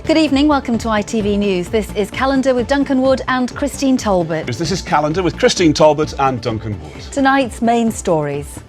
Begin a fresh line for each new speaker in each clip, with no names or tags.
Good evening, welcome to ITV News. This is Calendar with Duncan Wood and Christine Talbot.
This is Calendar with Christine Talbot and Duncan Wood.
Tonight's main stories.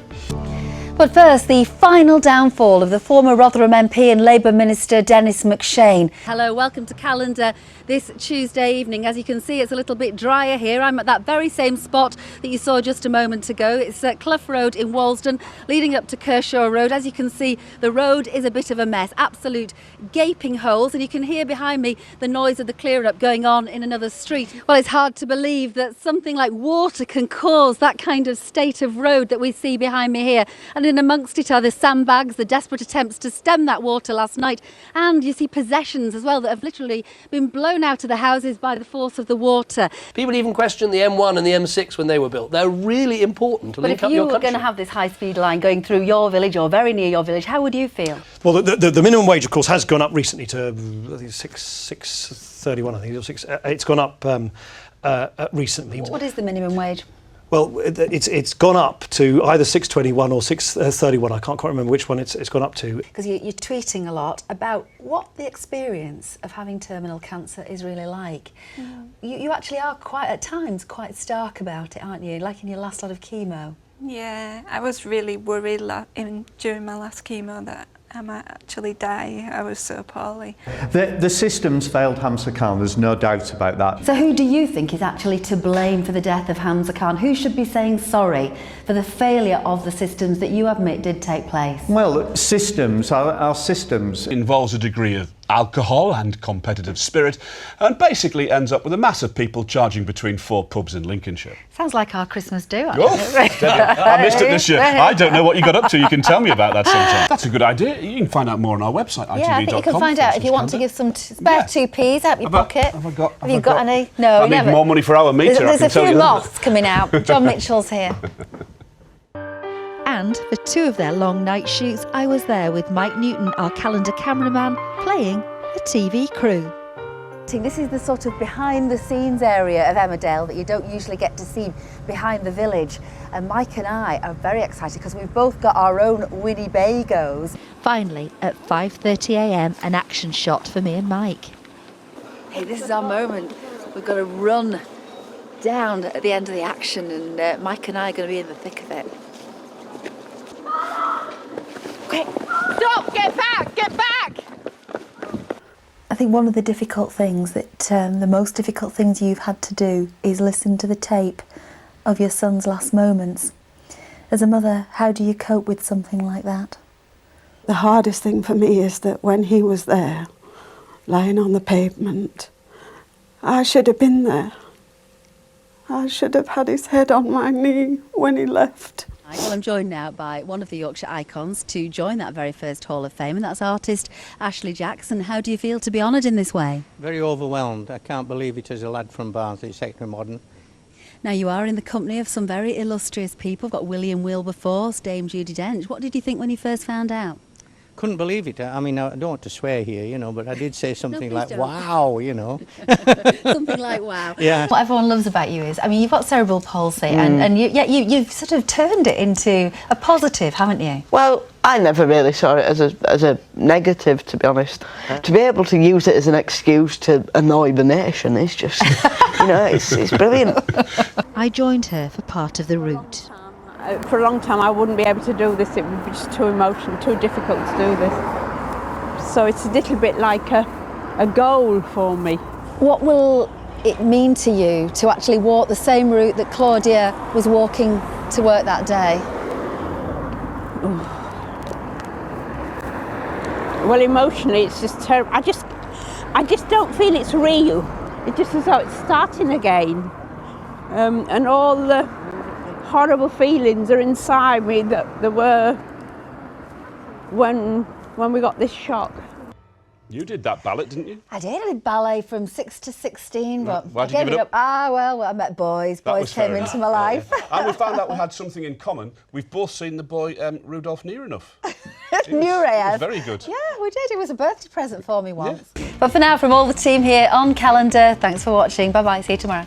But first, the final downfall of the former Rotherham MP and Labour Minister Dennis McShane. Hello, welcome to Calendar this Tuesday evening. As you can see, it's a little bit drier here. I'm at that very same spot that you saw just a moment ago. It's at Clough Road in Walsden, leading up to Kershaw Road. As you can see, the road is a bit of a mess, absolute gaping holes, and you can hear behind me the noise of the clear-up going on in another street. Well, it's hard to believe that something like water can cause that kind of state of road that we see behind me here. And in amongst it are the sandbags, the desperate attempts to stem that water last night, and you see possessions as well that have literally been blown out of the houses by the force of the water.
People even question the M1 and the M6 when they were built. They're really important to link up your country.
But if you were going to have this high-speed line going through your village or very near your village, how would you feel?
Well, the minimum wage, of course, has gone up recently to I think £6.31. I think it was six. It's gone up recently.
What is the minimum wage?
Well, it's gone up to either £6.21 or £6.31. I can't quite remember which one it's gone up to.
Because you're tweeting a lot about what the experience of having terminal cancer is really like. Mm. You actually are at times quite stark about it, aren't you? Like in your last lot of chemo.
Yeah, I was really worried during my last chemo that I might actually die. I was so poorly.
The system's failed Hamza Khan, there's no doubt about that.
So who do you think is actually to blame for the death of Hamza Khan? Who should be saying sorry for the failure of the systems that you admit did take place?
Well, systems, our systems
Involves a degree of alcohol and competitive spirit, and basically ends up with a mass of people charging between 4 pubs in Lincolnshire.
Sounds like our Christmas do,
Oh, I missed it this year. I don't know what you got up to. You can tell me about that sometime. That's a good idea. You can find out more on our website, itv.com.
Yeah, I think you can find out if you want to give some spare 2p's out your pocket.
Have you
you got any? No,
I need more money for our meter.
There's a few moths coming out. John Mitchell's here. And for 2 of their long night shoots, I was there with Mike Newton, our Calendar cameraman, playing the TV crew. This is the sort of behind-the-scenes area of Emmerdale that you don't usually get to see behind the village. And Mike and I are very excited because we've both got our own Winnebagos. Finally, at 5:30 a.m, an action shot for me and Mike. Hey, this is our moment. We've got to run down at the end of the action, and Mike and I are going to be in the thick of it. Okay, stop! Get back! Get back! I think one of the difficult things the most difficult things you've had to do is listen to the tape of your son's last moments. As a mother, how do you cope with something like that?
The hardest thing for me is that when he was there, lying on the pavement, I should have been there. I should have had his head on my knee when he left.
Well, I'm joined now by one of the Yorkshire icons to join that very first Hall of Fame, and that's artist Ashley Jackson. How do you feel to be honoured in this way?
Very overwhelmed. I can't believe it as a lad from Barnsley, secondary modern.
Now, you are in the company of some very illustrious people. We've got William Wilberforce, Dame Judi Dench. What did you think when you first found out?
Couldn't believe it. I mean, I don't want to swear here, you know, but I did say something like,
don't.
wow, you know.
Something like wow.
Yeah.
What everyone loves about you is, I mean, you've got cerebral palsy, and you've sort of turned it into a positive, haven't you?
Well, I never really saw it as a negative, to be honest. To be able to use it as an excuse to annoy the nation is just, you know, it's brilliant.
I joined her for part of the route.
For a long time I wouldn't be able to do this, it would be just too emotional, too difficult to do this. So it's a little bit like a goal for me. What will it mean to you to actually walk the same route that Claudia was walking to work that day? Well, emotionally it's just terrible. I just don't feel it's real. It's just as though it's starting again. And all the horrible feelings are inside me that there were when we got this shock.
You did that ballet, didn't you?
I did ballet from 6 to 16, but
Why'd
I
you
gave
give it
up. Well, I met boys. Boys came into my life.
And we found out we had something in common. We've both seen the boy Rudolph near enough.
Nureyev.
Very good.
Yeah, we did. It was a birthday present for me once. Yeah. But for now, from all the team here on Calendar, thanks for watching. Bye-bye. See you tomorrow.